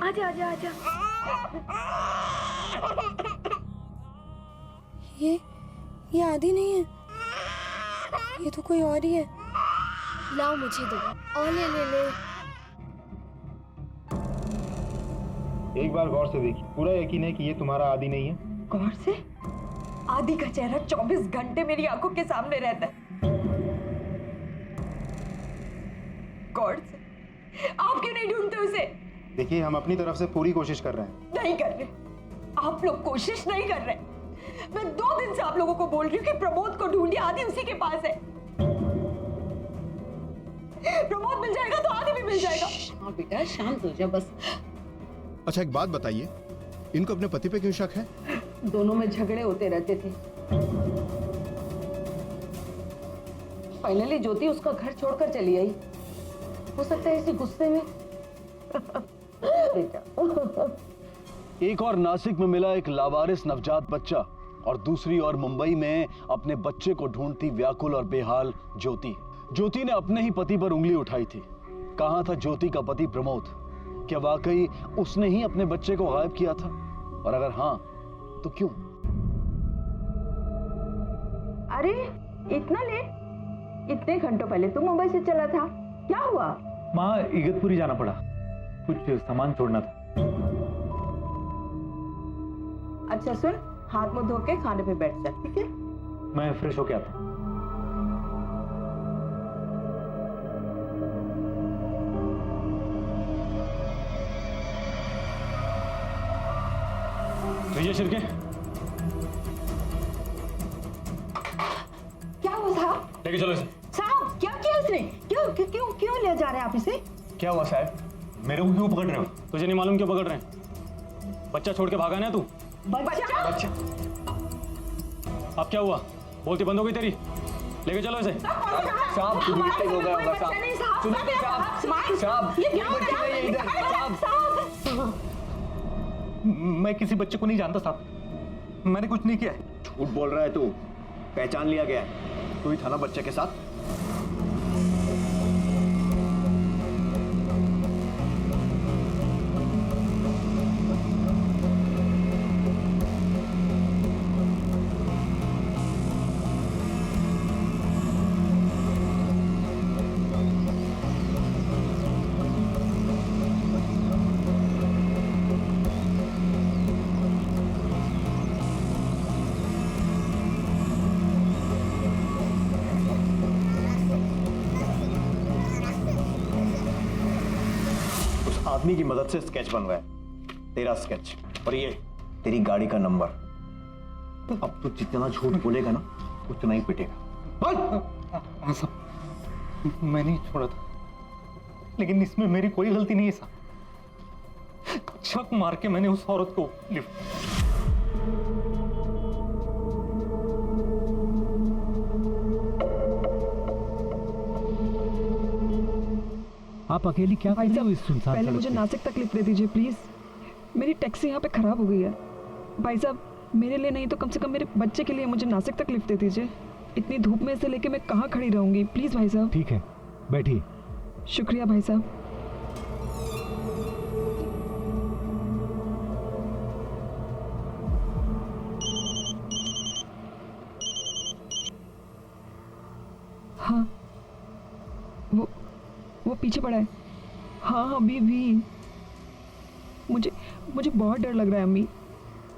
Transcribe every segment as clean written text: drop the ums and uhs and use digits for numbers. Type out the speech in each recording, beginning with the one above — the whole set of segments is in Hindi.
आजा आजा आजा। ये आदि नहीं है, ये तो कोई और ही है। लाओ मुझे दो। और ले ले ले। एक बार गौर से देखिए, पूरा यकीन है कि ये तुम्हारा आदि नहीं है? गौर से? आदि का चेहरा 24 घंटे मेरी आंखों के सामने रहता है। गौर से? आप क्यों नहीं ढूंढते उसे? देखिए, हम अपनी तरफ से पूरी कोशिश कर रहे हैं। नहीं कर रहे। आप लोग कोशिश नहीं कर रहे। मैं 2 दिन से आप लोगों को बोल रही हूँ कि प्रमोद को ढूंढिए, आदि उसी के पास है। प्रमोद मिल जाएगा तो आदि भी मिल जाएगा। हाँ बेटा, शांत हो जा बस। अच्छा, एक बात बताइए, इनको अपने पति पे क्यों शक है? दोनों में झगड़े होते रहते थे। फाइनली ज्योति उसका घर छोड़कर चली आई। हो सकता है इसी गुस्से में। बेटा, एक और नासिक में मिला एक लावारिस नवजात बच्चा, और दूसरी ओर मुंबई में अपने बच्चे को ढूंढती व्याकुल और बेहाल ज्योति। ज्योति ने अपने ही पति पर उंगली उठाई थी। कहां था ज्योति का पति प्रमोद? क्या वाकई उसने ही अपने बच्चे को गायब किया था? और अगर हां, तो क्यों? अरे इतना लेट? इतने घंटों पहले तू मुंबई से चला था, क्या हुआ? माँ, इगतपुरी जाना पड़ा, कुछ सामान छोड़ना था। अच्छा सुन, हाथ मुंह धो के खाने पे बैठ जा, ठीक है? मैं फ्रेश होके आता हूँ। भैया शिरके, क्या हुआ साहब? लेके चलो इसे। साहब क्या किया इसने? क्यों क्यों क्यों क्यों ले जा रहे हैं आप इसे? क्या हुआ साहब? मेरे को क्यों पकड़ रहे हो? तुझे नहीं मालूम क्यों पकड़ रहे हैं? बच्चा छोड़ के भागा ना तू? बच्चा? अब क्या हुआ? बोलती बंद हो गई तेरी? लेके चलो इसे। साहब, कुछ मिस्टेक हो गया होगा साहब। सुनिए साहब, ये क्या हो रहा है? इधर साहब। मैं किसी बच्चे को नहीं जानता साहब, मैंने कुछ नहीं किया है। झूठ बोल रहा है तू। पहचान लिया गया है, तू ही था ना बच्चे के साथ? आदमी की मदद से स्केच बनवाया, तेरा स्केच, और ये तेरी गाड़ी का नंबर। अब तू जितना झूठ बोलेगा ना, उतना ही पिटेगा। हाँ साहब, मैं नहीं छोड़ा था, लेकिन इसमें मेरी कोई गलती नहीं है साहब। छक मार के मैंने उस औरत को लिफ्ट। आप अकेली क्या कर रही हो इस सुनसान पहले सड़क मुझे पे? नासिक तक लिफ्ट दे दीजिए प्लीज। मेरी टैक्सी यहाँ पे खराब हो गई है। भाई साहब, मेरे लिए नहीं तो कम से कम मेरे बच्चे के लिए मुझे नासिक तक लिफ्ट दे दीजिए। इतनी धूप में से लेके मैं कहाँ खड़ी रहूंगी? प्लीज भाई साहब। ठीक है, बैठिए। शुक्रिया भाई साहब। हाँ, वो पीछे पड़ा है। हाँ अभी भी मुझे बहुत डर लग रहा है।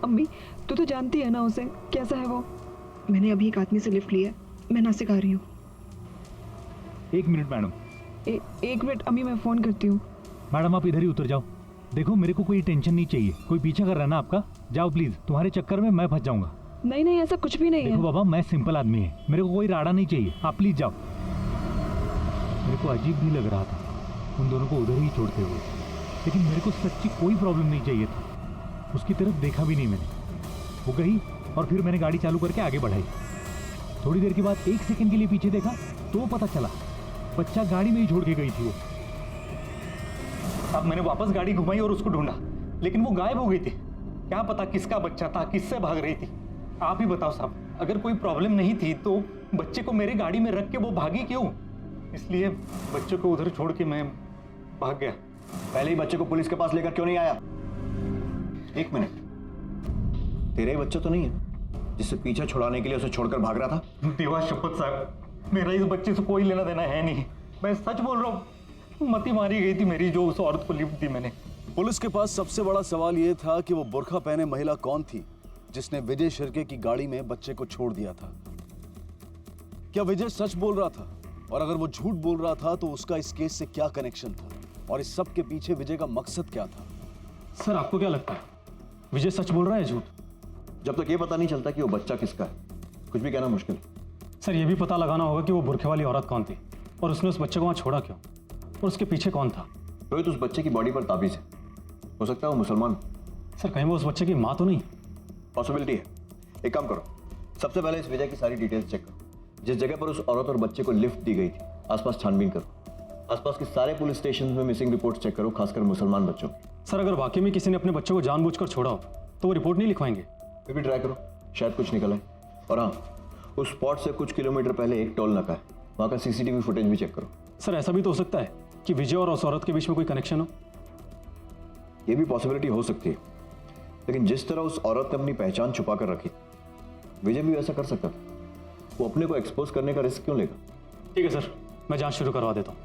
अम्मी तू तो जानती है ना उसे, कैसा है वो। मैंने अभी एक आदमी से लिफ्ट लिया, मैं नासिक आ रही हूँ। 1 मिनट मैडम। 1 मिनट अम्मी, मैं फ़ोन करती हूँ। मैडम आप इधर ही उतर जाओ। देखो मेरे को कोई टेंशन नहीं चाहिए, कोई पीछा कर रहा है ना आपका। जाओ प्लीज, तुम्हारे चक्कर में मैं फंस जाऊंगा। नहीं नहीं, ऐसा कुछ भी नहीं है। देखो बाबा, मैं सिंपल आदमी है, मेरे को कोई राड़ा नहीं चाहिए, आप प्लीज जाओ। मेरे को अजीब भी लग रहा था उन दोनों को उधर ही छोड़ते हुए, लेकिन मेरे को सच्ची कोई प्रॉब्लम नहीं चाहिए था। उसकी तरफ देखा भी नहीं मैंने। वो गई और फिर मैंने गाड़ी चालू करके आगे बढ़ाई। थोड़ी देर के बाद 1 सेकंड के लिए पीछे देखा तो पता चला बच्चा गाड़ी में ही छोड़ के गई थी वो। अब मैंने वापस गाड़ी घुमाई और उसको ढूंढा, लेकिन वो गायब हो गई थी। क्या पता किसका बच्चा था, किससे भाग रही थी। आप ही बताओ साहब, अगर कोई प्रॉब्लम नहीं थी तो बच्चे को मेरे गाड़ी में रख के वो भागी क्यों? इसलिए बच्चे को उधर छोड़ के मैं भाग गया। पहले ही बच्चे को पुलिस के पास लेकर क्यों नहीं आया? एक मिनट, तेरा ही बच्चा तो नहीं है जिससे पीछा छुड़ाने के लिए उसे छोड़कर भाग रहा था? देवा शपथ साहब, मेरा इस बच्चे से कोई लेना देना है नहीं। मैं सच बोल रहा हूँ, मती मारी गई थी मेरी जो उस औरत को लिफ्ट दी मैंने। पुलिस के पास सबसे बड़ा सवाल यह था कि वो बुर्का पहने महिला कौन थी जिसने विजय शिर्के की गाड़ी में बच्चे को छोड़ दिया था। क्या विजय सच बोल रहा था? और अगर वो झूठ बोल रहा था तो उसका इस केस से क्या कनेक्शन था? और इस सब के पीछे विजय का मकसद क्या था? सर आपको क्या लगता है, विजय सच बोल रहा है झूठ? जब तक ये पता नहीं चलता कि वो बच्चा किसका है, कुछ भी कहना मुश्किल है। सर ये भी पता लगाना होगा कि वो बुरखे वाली औरत कौन थी और उसने उस बच्चे को वहां छोड़ा क्यों, और उसके पीछे कौन था। रोहित, उस बच्चे की बॉडी पर ताबीज है, हो सकता है वो मुसलमान। सर कहीं वो उस बच्चे की माँ तो नहीं? पॉसिबिलिटी है। एक काम करो, सबसे पहले इस विजय की सारी डिटेल्स चेक करो। जिस जगह पर उस औरत और बच्चे को लिफ्ट दी गई थी आसपास छानबीन करो। आसपास के सारे पुलिस स्टेशन में मिसिंग रिपोर्ट चेक करो, खासकर मुसलमान बच्चों की। सर अगर वाकई में किसी ने अपने बच्चे को जानबूझकर छोड़ा हो तो वो रिपोर्ट नहीं लिखवाएंगे? फिर भी ट्राई करो, शायद कुछ निकल आए। और हाँ, उस स्पॉट से कुछ किलोमीटर पहले एक टोल नाका है, वहाँ का सीसीटीवी फुटेज भी चेक करो। सर ऐसा भी तो हो सकता है कि विजय और उस औरत के बीच में कोई कनेक्शन हो। ये भी पॉसिबिलिटी हो सकती है, लेकिन जिस तरह उस औरत ने अपनी पहचान छुपा कर रखी, विजय भी वैसा कर सकता था। वो अपने को एक्सपोज करने का रिस्क क्यों लेगा? ठीक है सर, मैं जांच शुरू करवा देता हूँ।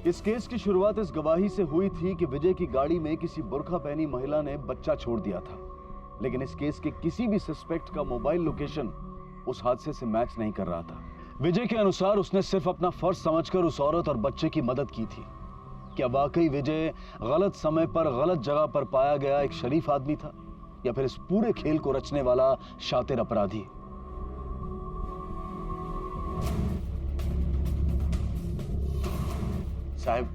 इस केस की शुरुआत इस गवाही से हुई थी कि विजय की गाड़ी में किसी बुर्का पहनी महिला ने बच्चा छोड़ दिया था, लेकिन इस केस के किसी भी सस्पेक्ट का मोबाइल लोकेशन उस हादसे से मैच नहीं कर रहा था। विजय के अनुसार उसने सिर्फ अपना फर्ज समझकर उस औरत और बच्चे की मदद की थी। क्या वाकई विजय गलत समय पर गलत जगह पर पाया गया एक शरीफ आदमी था, या फिर इस पूरे खेल को रचने वाला शातिर अपराधी? साहब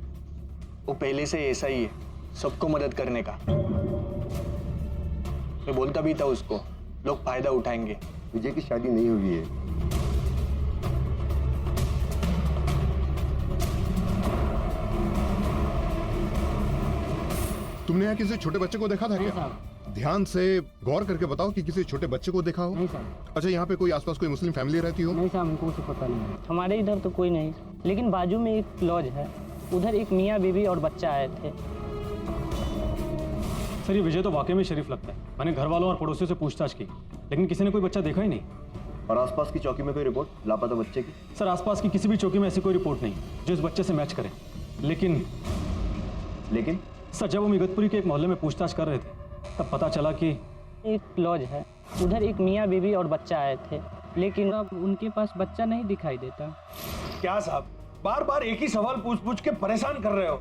वो पहले से ऐसा ही है, सबको मदद करने का। मैं बोलता भी था उसको, लोग फायदा उठाएंगे। विजय की शादी नहीं हुई है। तुमने यहाँ किसी छोटे बच्चे को देखा था क्या? ध्यान से गौर करके बताओ कि किसी छोटे बच्चे को देखा हो। नहीं साहब। अच्छा, यहाँ पे कोई आसपास कोई मुस्लिम फैमिली रहती हो? नहीं साहब, हमको कुछ पता नहीं। हमारे इधर तो कोई नहीं, लेकिन बाजू में एक लॉज है, उधर एक मियाँ बीवी और बच्चा आए थे। सर ये विजय तो वाकई में शरीफ लगता है। मैंने घर वालों और पड़ोसियों से पूछताछ की, लेकिन किसी ने कोई बच्चा देखा ही नहीं। और आसपास की चौकी में कोई रिपोर्ट लापता बच्चे की? सर आसपास की किसी भी चौकी में ऐसी कोई रिपोर्ट नहीं जो इस बच्चे से मैच करे। लेकिन सर जब हम इगतपुरी के एक मोहल्ले में पूछताछ कर रहे थे तब पता चला कि एक लॉज है, उधर एक मियाँ बीवी और बच्चा आए थे, लेकिन अब उनके पास बच्चा नहीं दिखाई देता। क्या साहब बार बार एक ही सवाल पूछ के परेशान कर रहे हो?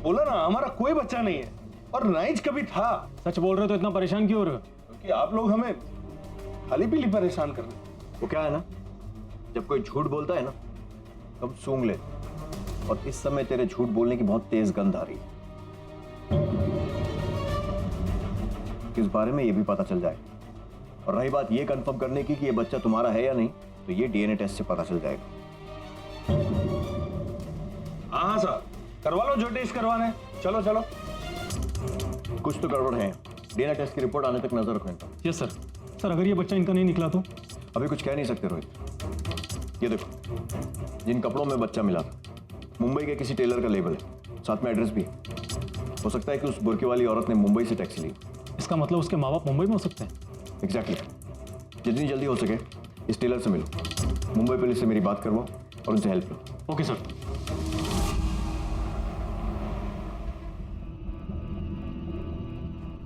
बोला ना हमारा कोई बच्चा नहीं है, और नाइज कभी था। सच बोल रहे हो तो इतना परेशान क्यों हो रहे हो? क्योंकि आप लोग हमें खाली पीली परेशान कर रहे हो। वो क्या है ना, जब कोई झूठ बोलता है ना तब सूंघ ले, और इस समय तेरे झूठ बोलने की बहुत तेज गंध आ रही है। इस बारे में ये भी पता चल जाए, और रही बात ये कंफर्म करने की कि ये बच्चा तुम्हारा है या नहीं, तो ये डीएनए टेस्ट से पता चल जाएगा। हाँ साहब, करवा लो जो टेस्ट करवाना है। चलो चलो। कुछ तो गड़बड़ है, डीएनए टेस्ट की रिपोर्ट आने तक नजर रखो इनका। Yes sir. सर अगर ये बच्चा इनका नहीं निकला तो? अभी कुछ कह नहीं सकते रोहित। ये देखो, जिन कपड़ों में बच्चा मिला था मुंबई के किसी टेलर का लेबल है, साथ में एड्रेस भी है। हो सकता है कि उस बुर्के वाली औरत ने मुंबई से टैक्सी ली। इसका मतलब उसके माँ बाप मुंबई में हो सकते हैं? एग्जैक्टली। जितनी जल्दी हो सके इस टेलर से मिलो, मुंबई पुलिस से मेरी बात करवाओ और उनसे हेल्प लो। Okay sir.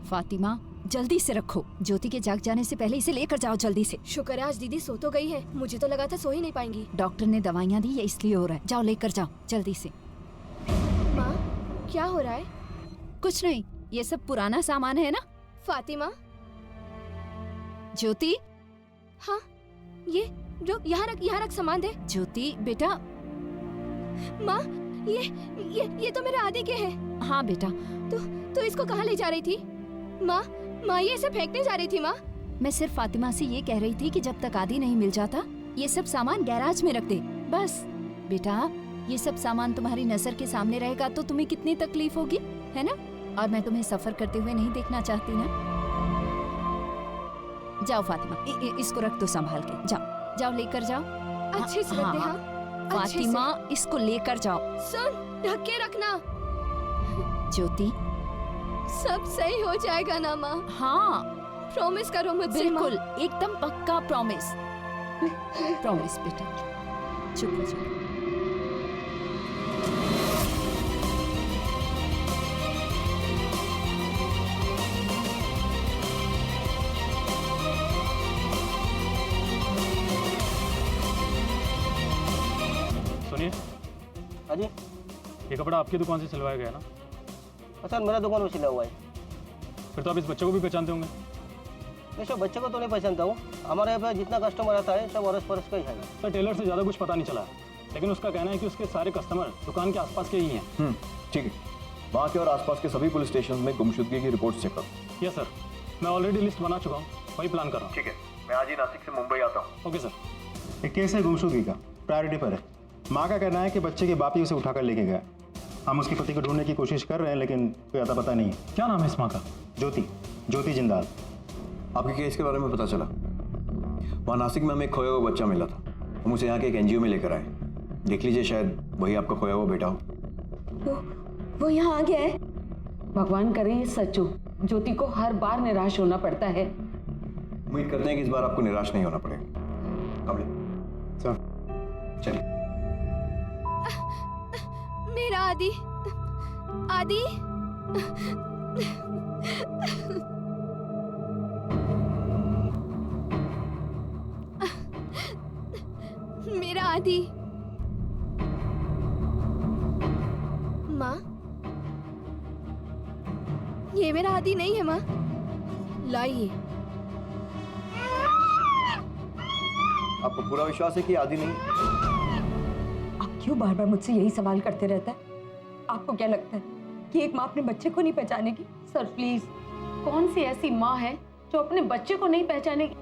फातिमा जल्दी से रखो, ज्योति के जाग जाने से पहले इसे लेकर जाओ जल्दी से। शुक्र है आज दीदी सो तो गई है, मुझे तो लगा था सो ही नहीं पाएंगी। डॉक्टर ने दवाइयाँ दी है इसलिए हो रहा है, जाओ लेकर जाओ जल्दी से। माँ क्या हो रहा है? कुछ नहीं, ये सब पुराना सामान है ना। फातिमा। ज्योति। हाँ ये जो यहाँ रख सामान दे। ज्योति बेटा। माँ ये तो मेरे आदि के हैं। हाँ बेटा। तो इसको कहाँ ले जा रही थी? माँ ये इसे फेंकने जा रही थी। माँ मैं सिर्फ फातिमा से ये कह रही थी कि जब तक आदि नहीं मिल जाता ये सब सामान गैराज में रख दे बस। बेटा ये सब सामान तुम्हारी नजर के सामने रहेगा तो तुम्हें कितनी तकलीफ होगी, है ना? और मैं तुम्हें सफर करते हुए नहीं देखना चाहती ना। जाओ फातिमा, इसको रख दो संभाल के। जाओ लेकर जाओ। अच्छे से रख दे। हाँ फातिमा, इसको लेकर जाओ। सुन, ढक के रखना। ज्योति, सब सही हो जाएगा ना माँ? हाँ प्रॉमिस करो मुझसे। बिल्कुल, एकदम पक्का प्रॉमिस। प्रॉमिस बेटा, चुप हो जाओ। सुनिए। हाँ जी। ये कपड़ा आपकी दुकान से सिलवाया गया ना? सर मेरा दुकान में सिला हुआ है। फिर तो आप इस बच्चे को भी पहचानते होंगे। नहीं सर, बच्चे को तो नहीं पहचानता हूँ। हमारे यहाँ पे जितना कस्टमर आता है सब अरस परस का ही है। सर टेलर से ज़्यादा कुछ पता नहीं चला है, लेकिन उसका कहना है कि उसके सारे कस्टमर दुकान के आसपास के ही हैं। ठीक है, वहाँ के और आसपास के सभी पुलिस स्टेशन में गुमशुदगी की रिपोर्ट चेक करो। यस सर, मैं ऑलरेडी लिस्ट बना चुका हूँ, वही प्लान कर रहा हूँ। ठीक है, मैं आज ही नासिक से मुंबई आता हूँ। Okay sir. एक केस है गुमशुदगी का, प्रायोरिटी पर है। माँ का कहना है कि बच्चे के बाप ही उसे उठाकर लेके गया। हम उसके पति को ढूंढने की कोशिश कर रहे हैं, लेकिन कोई आता पता नहीं है। क्या नाम है इस माँ का? ज्योति जिंदाल। आपके केस के बारे में पता चला? वहाँ नासिक में हमें एक खोया हुआ बच्चा मिला था। हम उसे यहाँ के एक एनजीओ में लेकर आए। देख लीजिए, शायद वही आपका खोया हुआ बेटा हो। वो यहाँ आ गया है। भगवान करे ये सच हो। ज्योति को हर बार निराश होना पड़ता है। उम्मीद करते हैं कि इस बार आपको निराश नहीं होना पड़ेगा। कमले सर, चलिए। मेरा आदि, आदि। मेरा आदि। माँ, ये मेरा आदि नहीं है माँ। लाइए। आपको पूरा विश्वास है कि आदि नहीं? आप क्यों बार बार मुझसे यही सवाल करते रहता है? आपको क्या लगता है कि एक माँ अपने बच्चे को नहीं पहचानेगी? सर प्लीज, कौन सी ऐसी माँ है जो अपने बच्चे को नहीं पहचानेगी?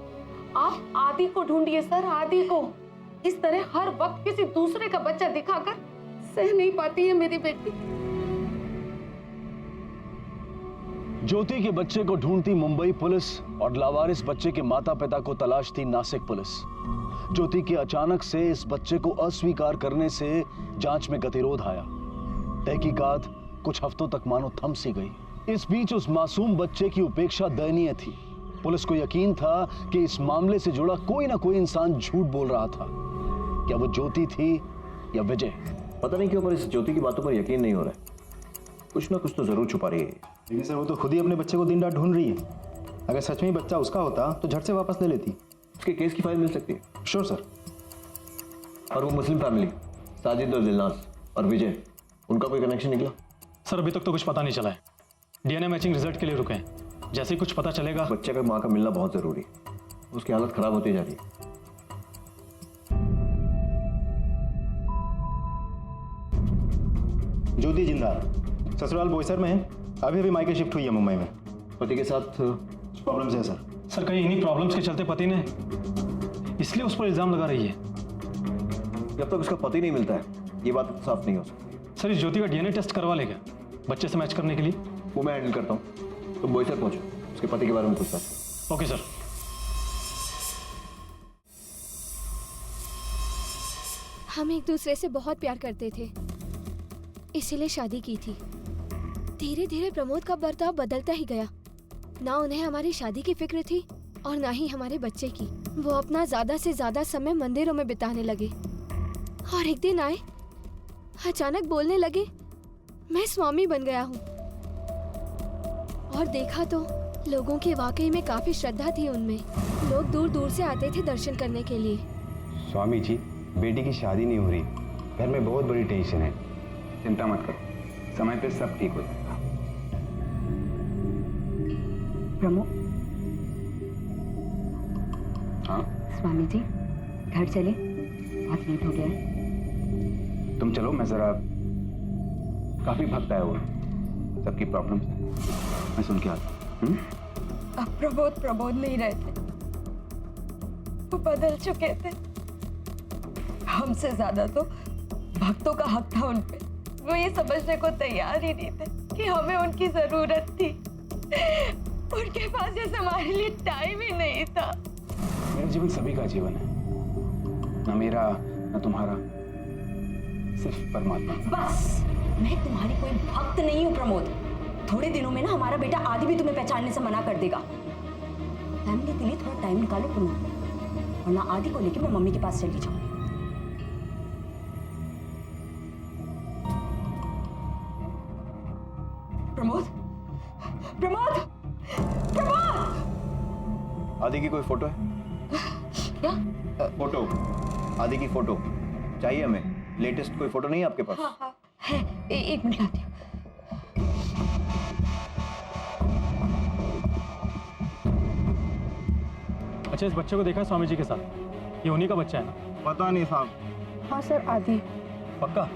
आप आदि को ढूंढिए सर, आदि को। इस तरह हर वक्त किसी दूसरे का बच्चा दिखाकर सह नहीं पाती है मेरी बेटी। ज्योति के बच्चे को ढूंढती मुंबई पुलिस और लावारिस बच्चे के माता पिता को तलाशती नासिक पुलिस। ज्योति के अचानक से इस बच्चे को अस्वीकार करने से जांच में गतिरोध आया। तहकीकात कुछ हफ्तों तक मानो थम सी गई। इस बीच उस मासूम बच्चे की उपेक्षा दयनीय थी। पुलिस को यकीन था कि इस मामले से जुड़ा कोई ना कोई इंसान झूठ बोल रहा था। क्या वो ज्योति थी या विजय? पता नहीं क्यों, पर इस ज्योति की बातों पर यकीन नहीं हो रहा है। कुछ ना कुछ तो जरूर छुपा रही है। लेकिन सर, वो तो खुद ही अपने बच्चे को दिन रात ढूंढ रही है। अगर सच में बच्चा उसका होता तो झट से वापस ले लेती। उसके केस की फाइल मिल सकती है? Sure sir. और वो मुस्लिम फैमिली, साजिद और दिलनाज और विजय, उनका कोई कनेक्शन निकला? सर अभी तक तो कुछ पता नहीं चला है। डीएनए मैचिंग रिजल्ट के लिए रुके हैं। जैसे ही कुछ पता चलेगा। बच्चे का माँ का मिलना बहुत जरूरी है। उसकी हालत खराब होती जा रही है। ज्योति जिंदाल ससुराल बोईसर में है। अभी मायके शिफ्ट हुई है मुंबई में। पति के साथ प्रॉब्लम्स है सर। सर कहीं इन्हीं प्रॉब्लम्स के चलते पति ने इसलिए उस पर इल्जाम लगा रही है। जब तक उसका पति नहीं मिलता है ये बात साफ नहीं हो सकती। सर इस ज्योति का डीएनए टेस्ट करवा लेगा बच्चे से मैच करने के लिए। वो मैं हैंडल करता हूँ। तुम बोईसर पहुंचो, उसके पति के बारे में पूछता। Okay sir. हम एक दूसरे से बहुत प्यार करते थे, इसीलिए शादी की थी। धीरे धीरे प्रमोद का बर्ताव बदलता ही गया। ना उन्हें हमारी शादी की फिक्र थी और ना ही हमारे बच्चे की। वो अपना ज्यादा से ज्यादा समय मंदिरों में बिताने लगे और एक दिन आए, अचानक बोलने लगे, मैं स्वामी बन गया हूँ। और देखा तो लोगों की वाकई में काफी श्रद्धा थी उनमें। लोग दूर दूर से आते थे दर्शन करने के लिए। स्वामी जी, बेटी की शादी नहीं हो रही, घर में बहुत बड़ी टेंशन है। चिंता मत करो, समय पे सब ठीक हो जाएगा। प्रमोद। हाँ स्वामी जी, घर चले, बहुत लेट हो गया है। तुम चलो, मैं जरा काफी भक्त आया हुआ सबकी प्रॉब्लम मैं सुन के आता हूँ। अब प्रमोद नहीं रहते, वो बदल चुके थे। हमसे ज्यादा तो भक्तों का हक था उन पे। वो ये समझने को तैयार ही नहीं थे कि हमें उनकी जरूरत थी। उनके पास जैसे हमारे लिए टाइम ही नहीं था। मेरा जीवन सभी का जीवन है, ना मेरा ना तुम्हारा। सिर्फ परमात्मा। बस, मैं तुम्हारी कोई भक्त नहीं हूँ प्रमोद। थोड़े दिनों में ना हमारा बेटा आदि भी तुम्हें पहचानने से मना कर देगा। फैमिली के लिए थोड़ा टाइम निकालो प्रमोद, वरना आदि को लेकर मैं मम्मी के पास चली जाऊंगी। प्रमोद, प्रमोद, प्रमोद! आदि की कोई फोटो है? क्या? फोटो, आदि की फोटो चाहिए हमें। लेटेस्ट कोई फोटो नहीं है आपके पास? हाँ हाँ है, एक मिनट लाती हूँ। अच्छा, इस बच्चे को देखा है स्वामी जी के साथ? ये उन्हीं का बच्चा है ना? पता नहीं साहब। हाँ सर, आदि। पक्का?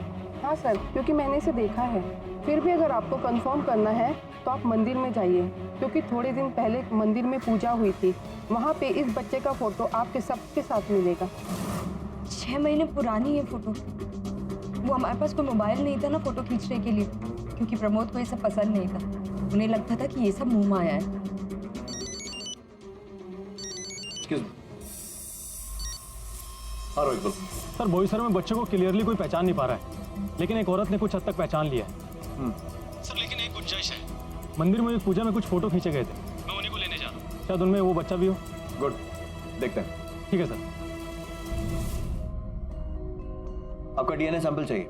हाँ सर, क्योंकि मैंने इसे देखा है। फिर भी अगर आपको कंफर्म करना है तो आप मंदिर में जाइए, क्योंकि थोड़े दिन पहले मंदिर में पूजा हुई थी। वहाँ पे इस बच्चे का फोटो आपके सबके साथ मिलेगा। 6 महीने पुरानी है फोटो। वो हमारे पास कोई मोबाइल नहीं था ना फोटो खींचने के लिए, क्योंकि प्रमोद को ये सब पसंद नहीं था। उन्हें लगता था कि ये सब मुंह माया है। हाँ रोहित बोल। सर, बोईसर में बच्चे को क्लियरली कोई पहचान नहीं पा रहा है, लेकिन एक औरत ने कुछ हद तक पहचान लिया है। सर, लेकिन एक गुंजाइश है। मंदिर में एक पूजा में कुछ फोटो खींचे गए थे, मैं उन्हीं को लेने जा रहा हूँ। शायद उनमें वो बच्चा भी हो। गुड, देखते हैं। ठीक है सर। आपका डीएनए सैंपल चाहिए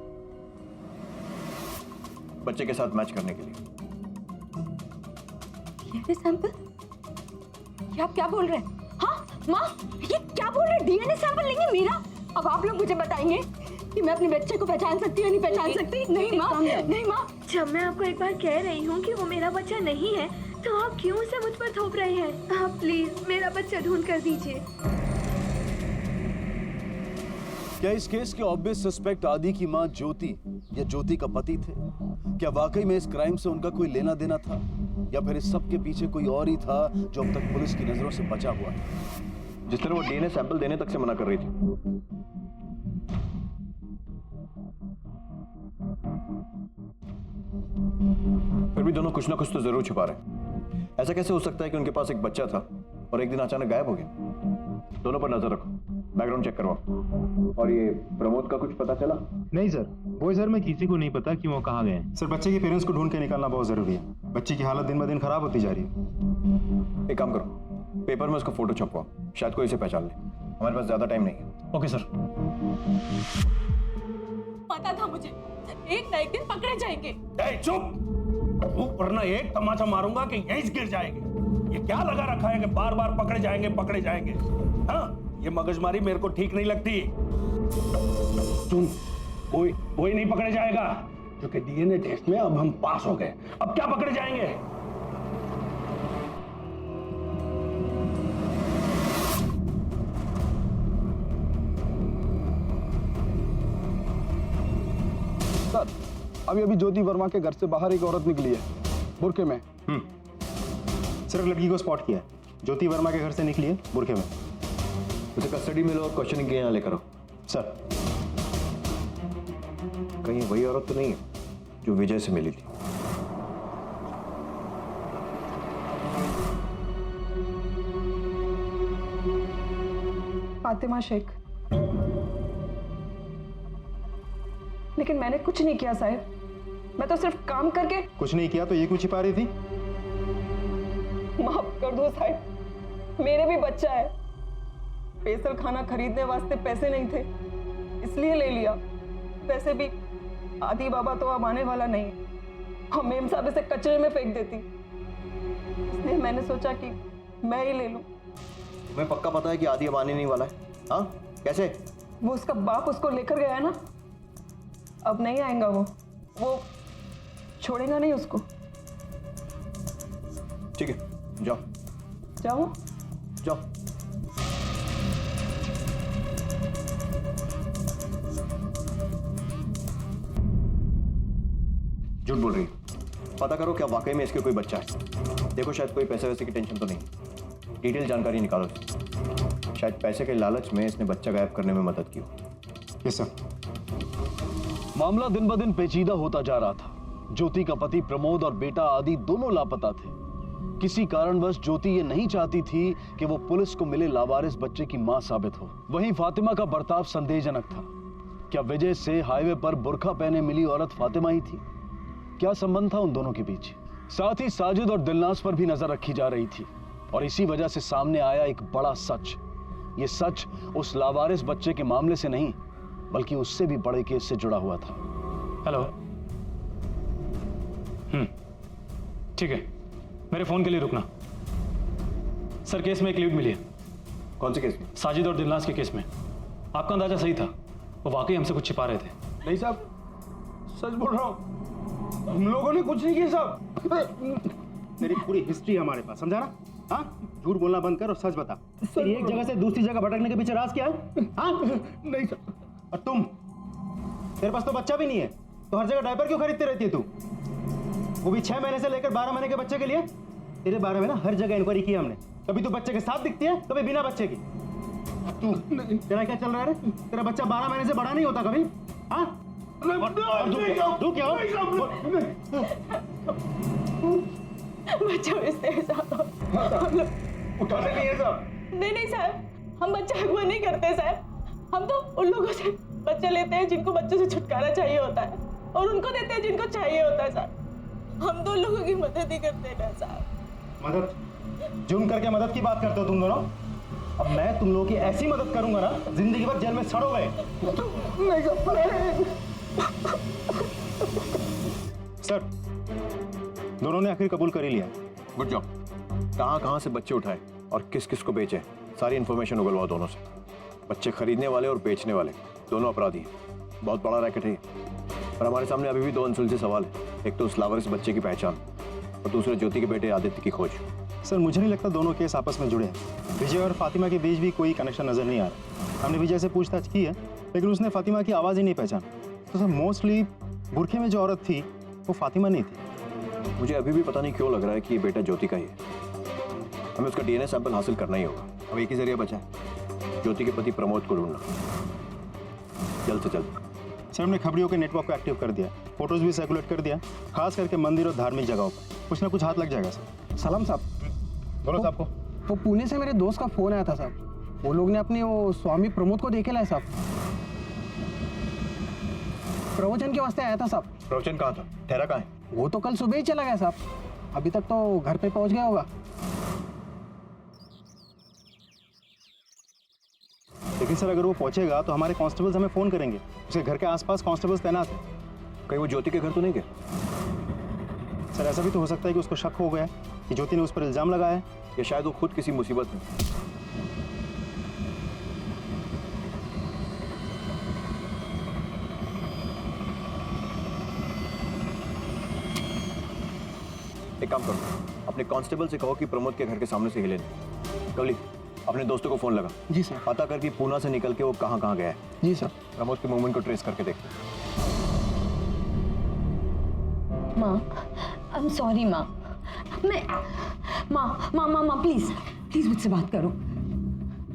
बच्चे के साथ मैच करने के लिए। DNA sample? ये आप क्या बोल रहे हैं? हाँ माँ, ये क्या बोल रहे हैं? डीएनए सैंपल लेंगे मेरा? अब आप लोग मुझे बताएंगे कि मैं अपने बच्चे को पहचान सकती हूँ या नहीं पहचान सकती? नहीं माँ, नहीं माँ। जब मैं आपको एक बार कह रही हूँ कि वो मेरा बच्चा नहीं है, तो आप क्यों उसे मुझ पर थोप रहे हैं? आप प्लीज मेरा बच्चा ढूंढ कर दीजिए। क्या इस केस के ऑब्वियस सस्पेक्ट आदि की मां ज्योति या ज्योति का पति थे? क्या वाकई में इस क्राइम से उनका कोई लेना देना था, या फिर इस सब के पीछे कोई और ही था जो अब तक पुलिस की नजरों से बचा हुआ था? जिस तरह वो डीएनए सैंपल देने तक से मना कर रही थी। फिर भी दोनों कुछ ना कुछ तो जरूर छुपा रहे हैं। ऐसा कैसे हो सकता है कि उनके पास एक बच्चा था और एक दिन अचानक गायब हो गया? दोनों पर नजर रखो, बैकग्राउंड चेक करवाओ। और ये प्रमोद का कुछ पता चला? नहीं सर, बोईसर में किसी को नहीं पता कि वो कहाँ गए हैं। सर, बच्चे के पेरेंट्स को ढूंढ के निकालना बहुत जरूरी है। बच्चे की हालत दिन ब दिन खराब होती जा रही है। एक काम करो, पेपर में उसका फोटो छपवाओ, शायद कोई इसे पहचान ले। हमारे पास ज्यादा टाइम नहीं है। Okay sir. पता था मुझे एक ना एक दिन पकड़े जाएंगे। चुप, वरना एक तमाचा मारूंगा कि यहीं गिर जाएंगे। ये क्या लगा रखा है कि बार बार पकड़े जाएंगे पकड़े जाएंगे? हाँ, ये मगजमारी मेरे को ठीक नहीं लगती। सुन, कोई नहीं पकड़े जाएगा, क्योंकि डीएनए टेस्ट में अब हम पास हो गए। अब क्या पकड़े जाएंगे? सर, अभी ज्योति वर्मा के घर से बाहर एक औरत निकली है, बुर्के में। सिर्फ लड़की को स्पॉट किया है। ज्योति वर्मा के घर से निकली है बुर्के में। उसे कस्टडी में लो और क्वेश्चनिंग के यहाँ लेकर आओ। सर, कहीं वही औरत तो नहीं है जो विजय से मिली थी? फातिमा शेख। लेकिन मैंने कुछ नहीं किया साहब, मैं तो सिर्फ काम करके। कुछ नहीं किया तो ये क्यों छिपा रही थी? माफ कर दो साहब, मेरे भी बच्चा है। स्पेशल खाना खरीदने वास्ते पैसे नहीं थे, इसलिए ले लिया। वैसे भी आदि बाबा तो अब आने वाला नहीं, हम मेम साहब इसे कचरे में फेंक देती, इसलिए मैंने सोचा कि मैं ही ले लूं। तुम्हें पक्का पता है कि आदि अब आने नहीं वाला है? हाँ, कैसे? वो उसका बाप उसको लेकर गया ना, अब नहीं आएगा। वो छोड़ेगा नहीं उसको। ठीक है, जाओ जाओ जाओ। झूठ बोल रही है। पता करो क्या वाकई में इसके कोई बच्चा है। देखो, शायद कोई पैसे वैसे की टेंशन तो नहीं, डिटेल जानकारी निकालो। शायद पैसे के लालच में इसने बच्चा गायब करने में मदद की हो। Yes sir. मामला दिन ब दिन पेचीदा होता जा रहा था। ज्योति का पति प्रमोद और बेटा आदि दोनों लापता थे। किसी कारणवश ज्योति ये नहीं चाहती थी कि वो पुलिस को मिले लावारिस बच्चे की मां साबित हो। वहीं फातिमा का बर्ताव संदेहजनक था। क्या विजय से हाईवे पर बुर्का पहने मिली औरत फातिमा ही थी? क्या संबंध था उन दोनों के बीच? साथ ही साजिद और दिलनाज पर भी नजर रखी जा रही थी और इसी वजह से सामने आया एक बड़ा सच। ये सच उस लावारिस बच्चे के मामले से नहीं बल्कि उससे भी बड़े केस से जुड़ा हुआ था। हेलो। ठीक है, मेरे फोन के लिए रुकना। सर, केस में एक लीड मिली है। कौन से केस में? साजिद और दिलनाज के केस में। आपका अंदाजा सही था, वो वाकई हमसे कुछ छिपा रहे थे। नहीं साहब, सच बोल रहा हूं, हम लोगों ने कुछ नहीं किया साहब। तेरी पूरी हिस्ट्री हमारे पास, समझा ना? हाँ, झूठ बोलना बंद कर और सच बता। तेरी एक जगह से दूसरी जगह भटकने के पीछे राज क्या है? हाँ? नहीं सर। और तुम, तेरे पास तो बच्चा भी नहीं है, तो हर जगह डायपर क्यों खरीदती रहती है तू? वो भी 6 महीने से लेकर 12 महीने के बच्चे के लिए। तेरे बारे में ना हर जगह इंक्वायरी की हमने। कभी तू बच्चे के साथ दिखती है, कभी बिना बच्चे की। तू, तेरा क्या चल रहा है? तेरा बच्चा 12 महीने से बड़ा नहीं होता कभी? हाँ? तू क्या हो? बच्चा उठाते नहीं है साहब। नहीं साहब, हम बच्चा अगवा नहीं करते साहब। हम तो उन लोगों से बच्चे लेते हैं जिनको बच्चों से छुटकारा चाहिए होता है और उनको देते हैं जिनको चाहिए होता है साहब। हम तो लोगों की मदद ही करते हैं ना साहब। मदद? जुर्म करके मदद की बात करते हो तुम दोनों? अब मैं तुम लोगों की ऐसी मदद करूंगा ना, जिंदगी भर जेल में सड़ोगे। सर, दोनों ने आखिर कबूल कर ही लिया। Good job. कहां से बच्चे उठाए और किस किस को बेचे, सारी इंफॉर्मेशन उगलवाओ दोनों से। बच्चे खरीदने वाले और बेचने वाले दोनों अपराधी हैं। बहुत बड़ा रैकेट है पर हमारे सामने अभी भी 2 अनसुलझे सवाल है। एक तो उस लावारिस बच्चे की पहचान और दूसरे ज्योति के बेटे आदित्य की खोज। सर, मुझे नहीं लगता दोनों केस आपस में जुड़े हैं। विजय और फातिमा के बीच भी कोई कनेक्शन नजर नहीं आ रहा। हमने विजय से पूछताछ की है लेकिन उसने फातिमा की आवाज़ ही नहीं पहचान। तो सर, मोस्टली बुरखे में जो औरत थी वो फातिमा नहीं थी। मुझे अभी भी पता नहीं क्यों लग रहा है कि ये बेटा ज्योति का ही है। हमें उसका डीएनए सैंपल हासिल करना ही होगा। अब एक ही जरिया बचा है, ज्योति के पति प्रमोद को ढूंढना, जल्द से जल्द। सर, हमने खबरियों के नेटवर्क को एक्टिव कर दिया, फोटोज भी सर्कुलेट कर दिया, खास करके मंदिर और धार्मिक जगहों पर। कुछ ना कुछ हाथ लग जाएगा सर। सलाम साहब। बोलो साहब को। वो पुणे से मेरे दोस्त का फोन आया था साहब। वो लोग ने अपने वो स्वामी प्रमोद को देखे लाए साहब। प्रवचन के वास्ते आया था साहब। प्रवचन कहाँ था? ठहरा कहाँ है? वो तो कल सुबह ही चला गया साहब। अभी तक तो घर पे पहुंच गया होगा। लेकिन सर, अगर वो पहुंचेगा तो हमारे कांस्टेबल्स हमें फोन करेंगे। उसके घर के आसपास कांस्टेबल्स तैनात हैं। कहीं वो ज्योति के घर तो नहीं गया? सर, ऐसा भी तो हो सकता है कि उसको शक हो गया कि ज्योति ने उस पर इल्जाम लगाया है, या शायद वो खुद किसी मुसीबत में। एक काम करो, अपने कांस्टेबल से कहो कि प्रमोद के घर के सामने से हिले नहीं। कवली, अपने दोस्तों को फोन लगा। जी सर। पता कर कि पूना से निकल के वो कहाँ गया है। जी सर। प्रमोद के मूवमेंट को ट्रेस करके देख। माँ, आई एम सॉरी माँ। माँ प्लीज मुझसे बात करो।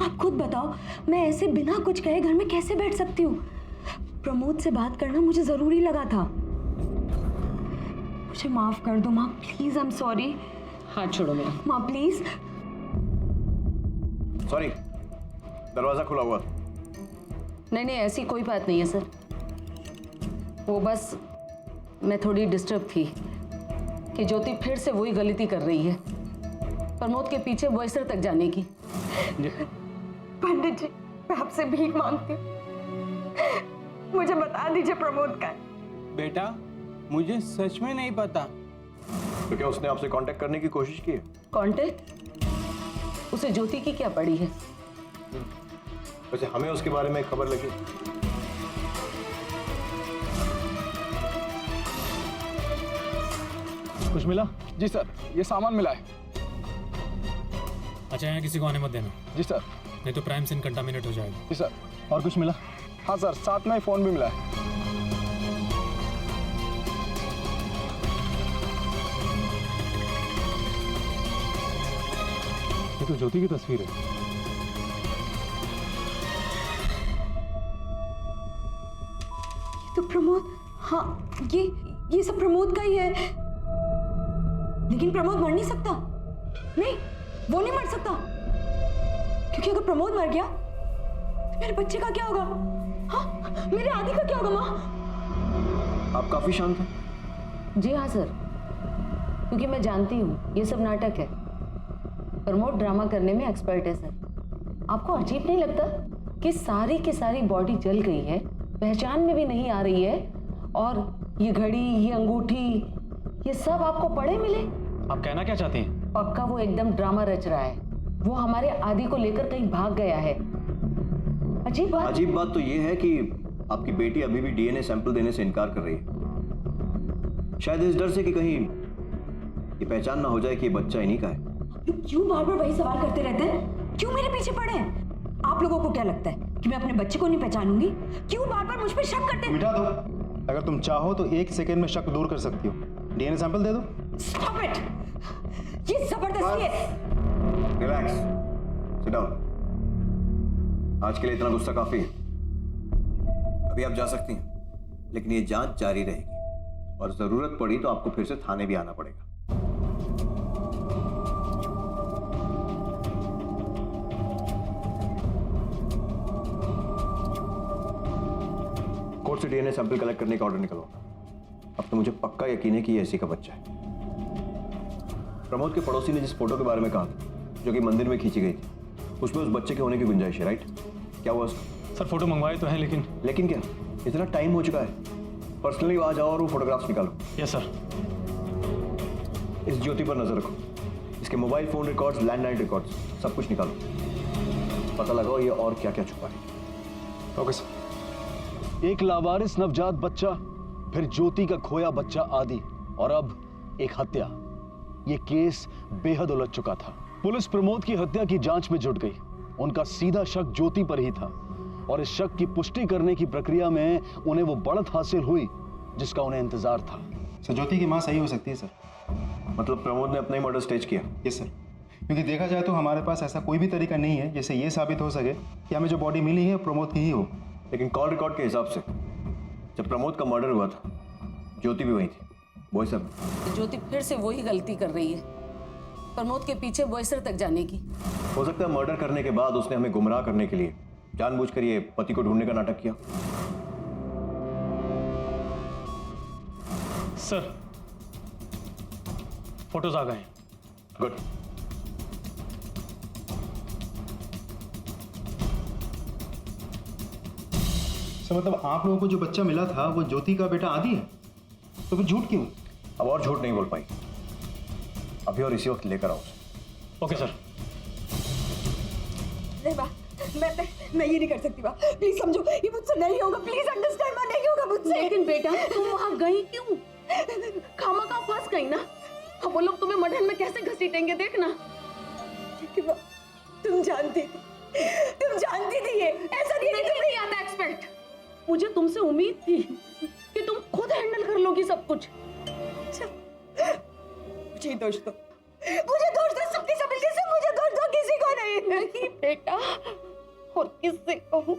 आप खुद बताओ, मैं ऐसे बिना कुछ कहे घर में कैसे बैठ सकती हूँ? प्रमोद से बात करना मुझे जरूरी लगा था। मुझे माफ कर दो माँ, प्लीज। I am sorry. हाथ छोड़ो मेरा। माँ प्लीज। सॉरी, दरवाजा खुला हुआ। नहीं, ऐसी कोई बात नहीं है सर। वो बस मैं थोड़ी डिस्टर्ब थी कि ज्योति फिर से वही गलती कर रही है, प्रमोद के पीछे बॉयसर तक जाने की। पंडित जी, मैं आपसे भीख मांगती हूँ, मुझे बता दीजिए प्रमोद का। बेटा, मुझे सच में नहीं पता। तो क्या उसने आपसे कांटेक्ट करने की कोशिश की है? कांटेक्ट? उसे ज्योति की क्या पड़ी है? वैसे हमें उसके बारे में खबर लगी। कुछ मिला? जी सर, ये सामान मिला है। अच्छा, यहाँ किसी को आने मत देना। जी सर। नहीं तो प्राइम सीन कंटामिनेट हो जाएगा। जी सर। और कुछ मिला? हाँ सर, साथ में फोन भी मिला है। ये तो ज्योति की तस्वीर है। तो प्रमोद, हाँ, ये सब प्रमोद का ही है। लेकिन प्रमोद मर नहीं सकता। नहीं, वो नहीं मर सकता, क्योंकि अगर प्रमोद मर गया तो मेरे बच्चे का क्या होगा? हाँ, मेरे आदि का क्या होगा माँ? आप काफी शांत हैं। जी हाँ सर, क्योंकि मैं जानती हूँ ये सब नाटक है। प्रमोद ड्रामा करने में एक्सपर्ट है सर। आपको अजीब नहीं लगता कि सारी की सारी बॉडी जल गई है, पहचान में भी नहीं आ रही है, और ये घड़ी, ये अंगूठी, ये सब आपको पड़े मिले? आप कहना क्या चाहती हैं? पक्का वो एकदम ड्रामा रच रहा है। वो हमारे आदि को लेकर कहीं भाग गया है। अजीब बात तो ये है कि आपकी बेटी अभी भी डीएनए सैंपल देने से इनकार कर रही है, शायद इस डर से कि कहीं ये पहचान ना हो जाए कि ये बच्चा इन्हीं का है। क्यों बार बार वही सवाल करते रहते हैं? क्यों मेरे पीछे पड़े हैं? आप लोगों को क्या लगता है कि मैं अपने बच्चे को नहीं पहचानूंगी? क्यों बार बार मुझ पर शक करते हैं? मिटा दो। अगर तुम चाहो तो 1 सेकंड में शक दूर कर सकती हो। डीएनए सैंपल दे दो। Stop it! ये जबरदस्ती है। Relax, sit down. आज के लिए इतना गुस्सा काफी है। अभी आप जा सकती हैं, लेकिन ये जांच जारी रहेगी और जरूरत पड़ी तो आपको फिर से थाने भी आना पड़ेगा। कोर्ट से डीएनए सैंपल कलेक्ट करने का ऑर्डर निकलवाओ। अब तो मुझे पक्का यकीन है कि ये ऐसी का बच्चा है। प्रमोद के पड़ोसी ने जिस फोटो के बारे में कहा था, जो कि मंदिर में खींची गई थी, उसमें उस बच्चे के होने की गुंजाइश है, राइट? क्या हुआ उसका? सर फोटो मंगवाए तो हैं, लेकिन क्या? इतना टाइम हो चुका है। पर्सनली वहां जाओ और वो फोटोग्राफ्स निकालो। Yes sir. इस ज्योति पर नजर रखो, इसके mobile phone records, landline records, सब कुछ निकालो। पता लगाओ ये और क्या क्या छुपा है। Okay sir. एक लावारिस नवजात बच्चा, फिर ज्योति का खोया बच्चा आदि, और अब एक हत्या। ये केस बेहद उलझ चुका था। पुलिस प्रमोद की हत्या की जांच में जुट गई। उनका सीधा शक ज्योति पर ही था, और इस शक की पुष्टि करने की प्रक्रिया में उन्हें वो बढ़त हासिल हुई जिसका उन्हें इंतजार था। सर, ज्योति की मां सही हो सकती है सर। मतलब प्रमोद ने अपना ही मर्डर स्टेज किया? यस सर, क्योंकि देखा जाए तो हमारे पास ऐसा कोई भी तरीका नहीं है जिससे ये साबित हो सके कि हमें जो बॉडी मिली है प्रमोद की ही हो। लेकिन कॉल रिकॉर्ड के हिसाब से जब प्रमोद का मर्डर हुआ था, ज्योति भी वही थी, बोईसर में। ज्योति फिर से वही गलती कर रही है, प्रमोद के पीछे बोईसर तक जाने की। हो सकता है मर्डर करने के बाद उसने हमें गुमराह करने के लिए जानबूझकर ये पति को ढूंढने का नाटक किया। सर फोटोज आ गए हैं। गुड। सर मतलब आप लोगों को जो बच्चा मिला था वो ज्योति का बेटा आदि है, तो फिर झूठ क्यों? अब और झूठ नहीं बोल पाई। अभी और इसी वक्त लेकर आओ। Okay sir. नहीं बा, मैं ये नहीं कर सकती बा। प्लीज समझो, ये मुझसे नहीं होगा। प्लीज अंडरस्टैंड, बा नहीं होगा मुझसे। लेकिन बेटा तुम वहां गई क्यों? खामा फंस गई ना। अब वो लोग तुम्हें मढ़न में कैसे घसीटेंगे देखना। लेकिन तुम जानती थी ये ऐसा नहीं आता एक्सपेक्ट। मुझे तुमसे उम्मीद थी कि तुम खुद हैंडल कर लोगी सब कुछ। मुझे दोष दो, सबके सब मिलके से मुझे दोष दो, किसी को नहीं बेटा। और किससे कहूं?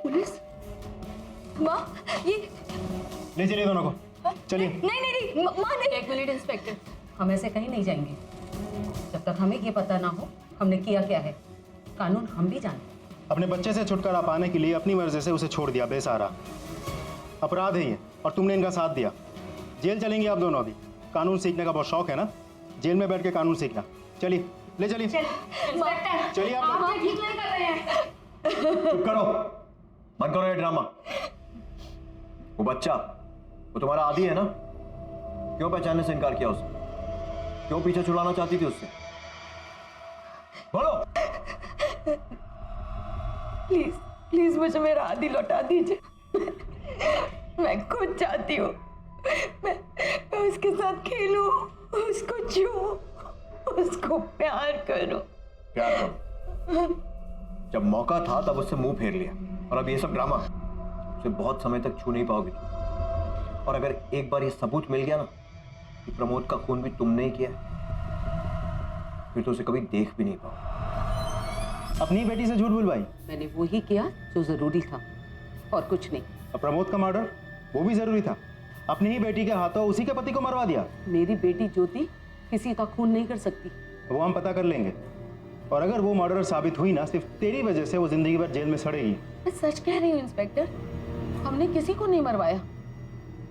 पुलिस माँ, ये ले चलिए दोनों को, चलिए। नहीं माँ नहीं। एक मिनट इंस्पेक्टर, हम ऐसे कहीं नहीं जाएंगे जब तक हमें ये पता ना हो हमने किया क्या है। कानून हम भी जानते। अपने बच्चे से छुटकारा पाने के लिए अपनी मर्जी से उसे छोड़ दिया बेसहारा। अपराध है ये, और तुमने इनका साथ दिया। जेल चलेंगे आप दोनों। अभी कानून सीखने का बहुत शौक है ना, जेल में बैठ के कानून सीखना। चलिए, ले चलिए। चलिए आप ठीक नहीं कर रहे हैं। चुप करो, मत करो ये ड्रामा। वो बच्चा, वो तुम्हारा आदि है ना? क्यों पहचानने से इनकार किया उसने? क्यों पीछे छुड़ाना चाहती थी उससे? बोलो। प्लीज मुझे मेरा आदि लौटा दीजिए। मैं खुद चाहती हूँ मैं उसके साथ खेलूं, उसको छूऊं, उसको प्यार करूं। प्यार करो? जब मौका था तब उससे मुंह फेर लिया, और अब ये सब ड्रामा। उसे बहुत समय तक छू नहीं पाओगे। और अगर एक बार ये सबूत मिल गया ना कि प्रमोद का खून भी तुमने ही किया, फिर तो उसे कभी देख भी नहीं पाओ। अपनी बेटी से झूठ बुलवाई? मैंने वही किया जो जरूरी था, और कुछ नहीं। प्रमोद का मर्डर वो भी जरूरी था? अपनी ही बेटी के हाथों उसी के पति को मरवा दिया? मेरी बेटी ज्योति किसी का खून नहीं कर सकती। वो हम पता कर लेंगे, और अगर वो मर्डरर साबित हुई ना, सिर्फ तेरी वजह से वो जिंदगी भर जेल में सड़ेगी। मैं सच कह रही हूँ इंस्पेक्टर, हमने किसी को नहीं मरवाया।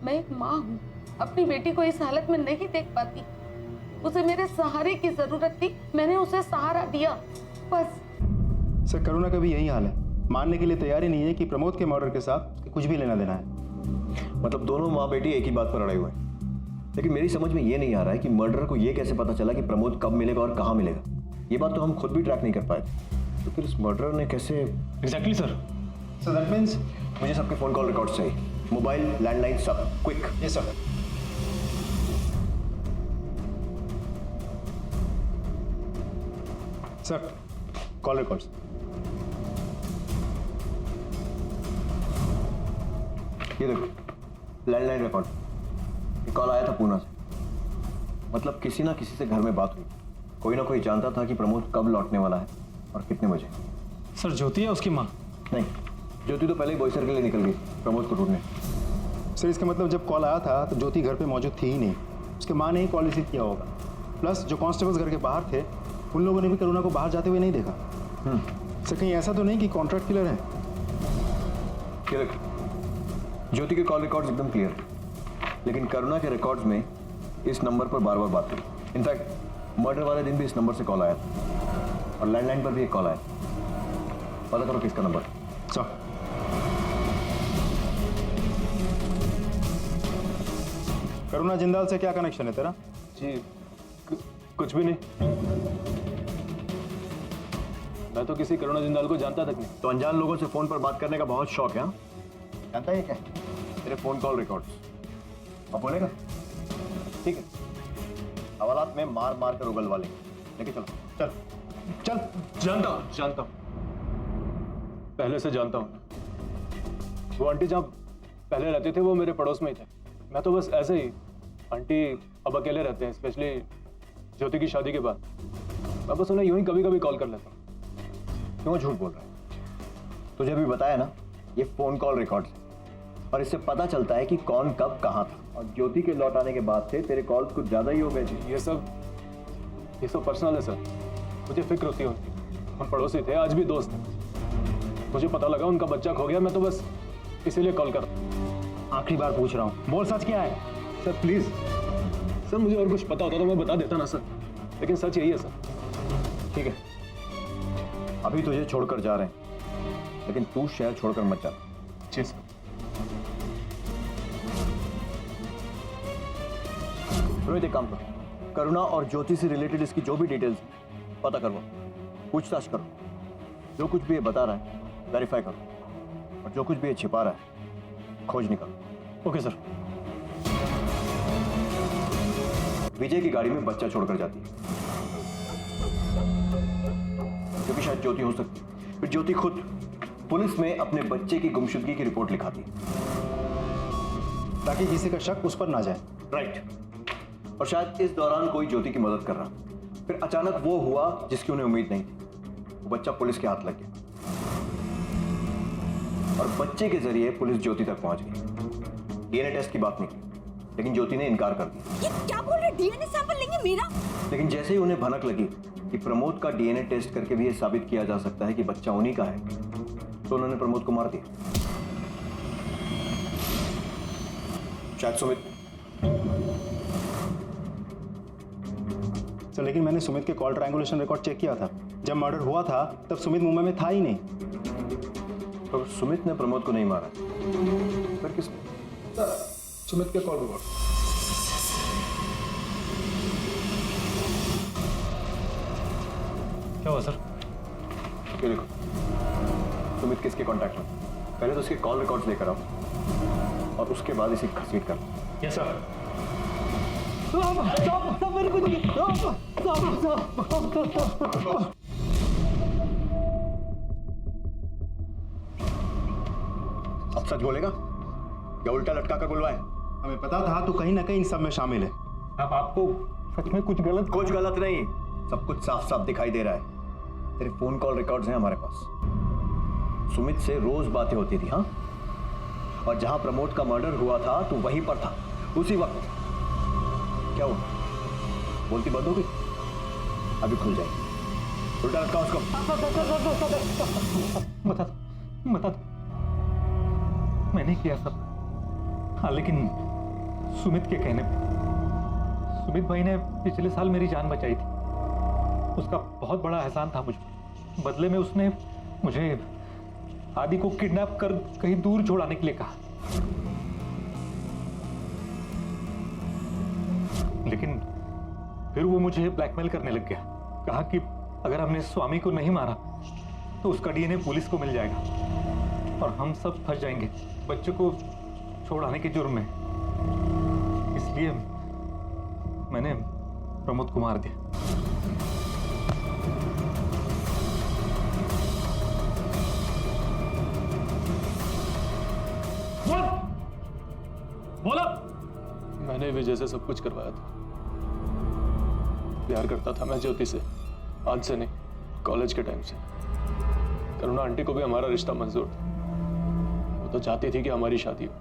मैं एक माँ हूँ, अपनी बेटी को इस हालत में नहीं देख पाती। उसे मेरे सहारे की जरूरत थी, मैंने उसे सहारा दिया, बस। सर करुणा का भी यही हाल है, मानने के लिए तैयार ही नहीं है कि प्रमोद के मर्डर के साथ कुछ भी लेना देना है। मतलब दोनों माँ बेटी एक ही बात पर अड़े हुए हैं। लेकिन मेरी समझ में ये नहीं आ रहा है कि मर्डर को ये कैसे पता चला कि प्रमोद कब मिलेगा और कहाँ मिलेगा। ये बात तो हम खुद भी ट्रैक नहीं कर पाए थे, तो फिर इस मर्डर ने कैसे। Exactly sir. So that means मुझे सबके फोन कॉल रिकॉर्ड चाहिए, मोबाइल, लैंडलाइन, सब quick. Yes sir. Sir call records. ये देखो लैंडलाइन रिकॉर्ड, कॉल आया था पूना से। मतलब किसी ना किसी से घर में बात हुई, कोई ना कोई जानता था कि प्रमोद कब लौटने वाला है और कितने बजे। सर ज्योति है उसकी माँ? नहीं, ज्योति तो पहले ही बॉयसर के लिए निकल गई प्रमोद को ढूंढने। सर इसका मतलब जब कॉल आया था तो ज्योति घर पे मौजूद थी ही नहीं, उसके माँ ने ही कॉल रिसीव किया होगा। प्लस जो कांस्टेबल्स घर के बाहर थे उन लोगों ने भी करुणा को बाहर जाते हुए नहीं देखा। सर कहीं ऐसा तो नहीं कि कॉन्ट्रैक्ट किलर है? ये देखो ज्योति के कॉल रिकॉर्ड्स एकदम क्लियर है, लेकिन करुणा के रिकॉर्ड्स में इस नंबर पर बार बार बात हुई। इनफैक्ट मर्डर वाले दिन भी इस नंबर से कॉल आया था और लैंडलाइन पर भी एक कॉल आया। पता करो किसका नंबर। सर करुणा जिंदाल से क्या कनेक्शन है तेरा? जी कुछ भी नहीं, मैं तो किसी करुणा जिंदाल को जानता तक नहीं। तो अनजान लोगों से फोन पर बात करने का बहुत शौक है? जानता है क्या तेरे फोन कॉल रिकॉर्ड्स? अब बोलेगा? ठीक है, हवालात में मार मार कर उगलवा लेंगे, लेके चलो। चल चल। जानता हूँ, पहले से जानता हूँ। वो आंटी जहाँ पहले रहते थे वो मेरे पड़ोस में ही थे। मैं तो बस ऐसे ही, आंटी अब अकेले रहते हैं, स्पेशली ज्योति की शादी के बाद। मैं बस उन्हें यूं ही कभी कभी कॉल कर लेता हूँ। क्यों झूठ बोल रहा है? तुझे भी बताया ना, ये फोन कॉल रिकॉर्ड है और इससे पता चलता है कि कौन कब कहाँ था। और ज्योति के लौट आने के बाद से तेरे कॉल्स कुछ ज्यादा ही हो गए थे। ये सब पर्सनल है सर, मुझे फिक्र होती है उनकी। हम पड़ोसी थे, आज भी दोस्त हैं। मुझे पता लगा उनका बच्चा खो गया, मैं तो बस इसीलिए कॉल कर। आखिरी बार पूछ रहा हूँ, बोल सच क्या है? सर प्लीज सर, मुझे और कुछ पता होता तो मैं बता देता ना सर, लेकिन सच यही है सर। ठीक है, अभी तुझे छोड़कर जा रहे हैं, लेकिन तू शहर छोड़कर मत जा। जी सर। रोहित एक काम करो, करुणा और ज्योति से रिलेटेड इसकी जो भी डिटेल्स पता करवाओ, पूछताछ करो। जो कुछ भी ये बता रहा है वेरीफाई करो, और जो कुछ भी ये छिपा रहा है खोज निकालो। Okay sir. विजय की गाड़ी में बच्चा छोड़कर जाती है, क्योंकि शायद ज्योति हो सकती है। फिर ज्योति खुद पुलिस में अपने बच्चे की गुमशुदगी की रिपोर्ट लिखाती है, ताकि किसी का शक उस पर ना जाए। राइट। और शायद इस दौरान कोई ज्योति की मदद कर रहा, फिर अचानक वो हुआ जिसकी उन्हें उम्मीद नहीं थी। वो बच्चा पुलिस के हाथ लग गया और बच्चे के जरिए पुलिस ज्योति तक पहुंच गई। डीएनए टेस्ट की बात निकली, लेकिन ज्योति ने इनकार कर दिया। ये क्या बोल रहे? डीएनए सैंपल लेंगे मेरा? लेकिन जैसे ही उन्हें भनक लगी कि प्रमोद का डीएनए टेस्ट करके भी यह साबित किया जा सकता है कि बच्चा उन्हीं का है, तो उन्होंने प्रमोद को मार दिया। शायद सुमित। सर लेकिन मैंने सुमित के कॉल ट्रायंगुलेशन रिकॉर्ड चेक किया था। जब मर्डर हुआ था तब सुमित मुंबई में था ही नहीं। तो सुमित ने प्रमोद को नहीं मारा, फिर किसने? सुमित के कॉल रिकॉर्ड। क्या हुआ सर? ये देखो, सुमित किसके कांटेक्ट में? पहले तो उसके कॉल रिकॉर्ड्स लेकर आओ और उसके बाद इसे घसीट कर। Yes sir. अब सच बोलेगा या उल्टा लटका कर बुलवाए? हमें पता था तू कहीं ना कहीं इन सब में शामिल है। अब आपको सच में कुछ गलत नहीं, सब कुछ साफ साफ दिखाई दे रहा है। तेरे फोन कॉल रिकॉर्ड्स हैं हमारे पास। सुमित से रोज बातें होती थी, हाँ? और जहां प्रमोद का मर्डर हुआ था तू वहीं पर था, उसी वक्त। क्या हुआ? बोलती बंद हो गई? अभी खुल जाएगी। उल्टा लटका उसको। बता दो, मैंने किया सब। हाँ, लेकिन सुमित के कहने पे। सुमित भाई ने पिछले साल मेरी जान बचाई थी, उसका बहुत बड़ा एहसान था मुझ पर। बदले में उसने मुझे आदि को किडनैप कर कहीं दूर छोड़ाने के लिए कहा, लेकिन फिर वो मुझे ब्लैकमेल करने लग गया। कहा कि अगर हमने स्वामी को नहीं मारा तो उसका डीएनए पुलिस को मिल जाएगा और हम सब फंस जाएंगे बच्चों को छोड़ाने के जुर्म में। इसलिए मैंने प्रमोद को मार दिया। बोला मैंने विजय से सब कुछ करवाया था। प्यार करता था मैं ज्योति से, आज से नहीं, कॉलेज के टाइम से। करुणा आंटी को भी हमारा रिश्ता मंजूर था। वो तो चाहती थी कि हमारी शादी हो,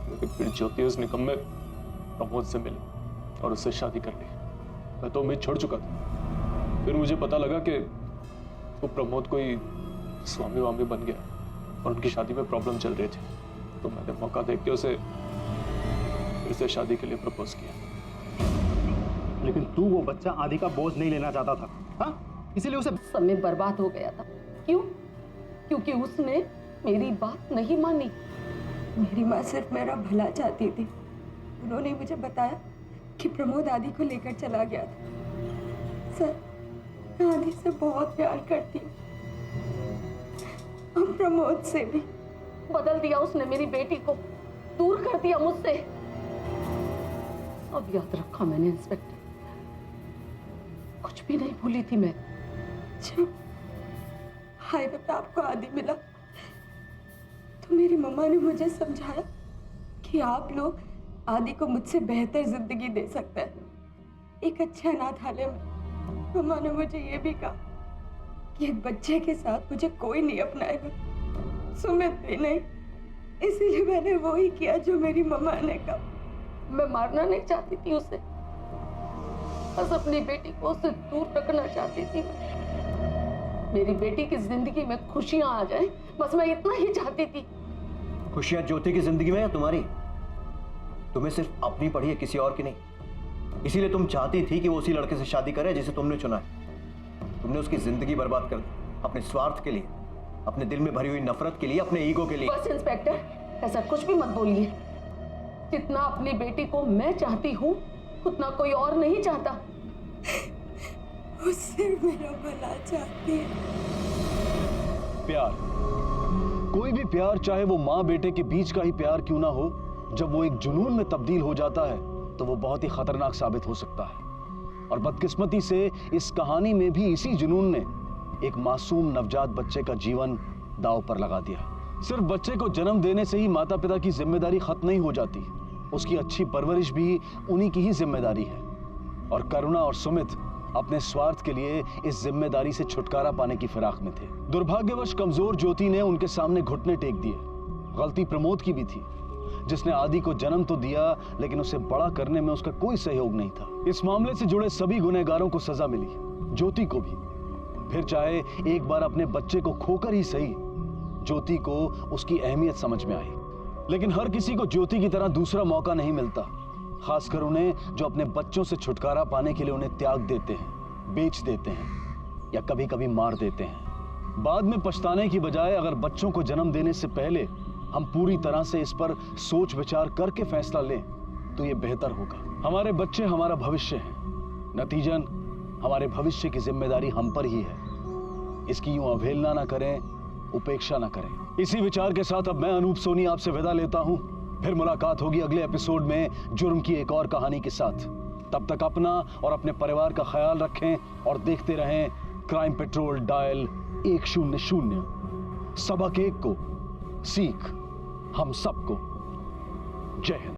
लेकिन फिर ज्योति उस निकम्मे प्रमोद से मिली और उससे शादी कर ली। मैं तो उम्मीद छोड़ चुका था। फिर मुझे पता लगा कि वो प्रमोद कोई स्वामी वामी बन गया और उनकी शादी में प्रॉब्लम चल रही थी, तो मैंने मौका देख के उसे फिर से शादी के लिए प्रपोज किया। लेकिन तू वो बच्चा आदि का बोझ नहीं लेना चाहता था, हाँ? इसीलिए उसे समय बर्बाद हो गया था। क्यों? क्योंकि उसने मेरी बात नहीं मानी। मेरी माँ सिर्फ मेरा भला चाहती थी। उन्होंने मुझे बताया कि प्रमोद आदि को लेकर चला गया था। सर, मैं आदि से बहुत प्यार करती हूँ और प्रमोद से भी। बदल दिया उसने मेरी बेटी को, दूर कर दिया मुझसे। अब याद रखा मैंने इंस्पेक्टर, कुछ भी नहीं भूली थी मैं। जब हाईवे पे आपको आदि मिला तो मेरी मम्मा ने मुझे समझाया कि आप लोग आदि को मुझसे बेहतर जिंदगी दे सकते हैं, एक अच्छे अनाथालय में। मम्मा ने मुझे ये भी कहा कि एक बच्चे के साथ मुझे कोई नहीं अपनाएगा, सुमित भी नहीं। इसीलिए मैंने वो ही किया जो मेरी मम्मा ने कहा। मैं मारना नहीं चाहती थी उसे, बस अपनी बेटी को उससे दूर रखना चाहती थी। मेरी बेटी की जिंदगी में खुशियां आ जाएं, बस मैं इतना ही चाहती थी। खुशियां ज्योति की जिंदगी में या तुम्हारी? तुम्हें सिर्फ अपनी पड़ी है, किसी और की नहीं। इसीलिए तुम चाहती थी कि वो उसी लड़के से शादी करे जिसे तुमने चुना है। तुमने उसकी जिंदगी बर्बाद कर दी अपने स्वार्थ के लिए, अपने दिल में भरी हुई नफरत के लिए, अपने ईगो के लिए। बस इंस्पेक्टर, ऐसा कुछ भी मत बोलिए। जितना अपनी बेटी को मैं चाहती हूँ उतना कोई और नहीं चाहता। वो सिर्फ मेरा भला चाहती है। प्यार, कोई भी प्यार, चाहे वो माँ बेटे के बीच का ही प्यार क्यों ना हो, जब वो एक जुनून में तब्दील हो जाता है तो वो बहुत ही खतरनाक साबित हो सकता है। और बदकिस्मती से इस कहानी में भी इसी जुनून ने एक मासूम नवजात बच्चे का जीवन दांव पर लगा दिया। सिर्फ बच्चे को जन्म देने से ही माता पिता की जिम्मेदारी खत्म नहीं हो जाती, उसकी अच्छी परवरिश भी उन्हीं की ही जिम्मेदारी है। और करुणा और सुमित अपने स्वार्थ के लिए इस जिम्मेदारी से छुटकारा पाने की फिराक में थे। दुर्भाग्यवश कमजोर ज्योति ने उनके सामने घुटने टेक दिए। गलती प्रमोद की भी थी, जिसने आदि को जन्म तो दिया लेकिन उसे बड़ा करने में उसका कोई सहयोग नहीं था। इस मामले से जुड़े सभी गुनहगारों को सजा मिली, ज्योति को भी। फिर चाहे एक बार अपने बच्चे को खोकर ही सही, ज्योति को उसकी अहमियत समझ में आई। लेकिन हर किसी को ज्योति की तरह दूसरा मौका नहीं मिलता, खासकर उन्हें जो अपने बच्चों से छुटकारा पाने के लिए उन्हें त्याग देते हैं, बेच देते हैं या कभी कभी मार देते हैं। बाद में पछताने की बजाय अगर बच्चों को जन्म देने से पहले हम पूरी तरह से इस पर सोच विचार करके फैसला लें तो यह बेहतर होगा। हमारे बच्चे हमारा भविष्य हैं, नतीजन हमारे भविष्य की जिम्मेदारी हम पर ही है। इसकी यूं अवहेलना ना करें, उपेक्षा ना करें। इसी विचार के साथ अब मैं अनूप सोनी आपसे विदा लेता हूं। फिर मुलाकात होगी अगले एपिसोड में जुर्म की एक और कहानी के साथ। तब तक अपना और अपने परिवार का ख्याल रखें और देखते रहें क्राइम पेट्रोल डायल 100। सबक एक को सीख हम सबको। जय हिंद।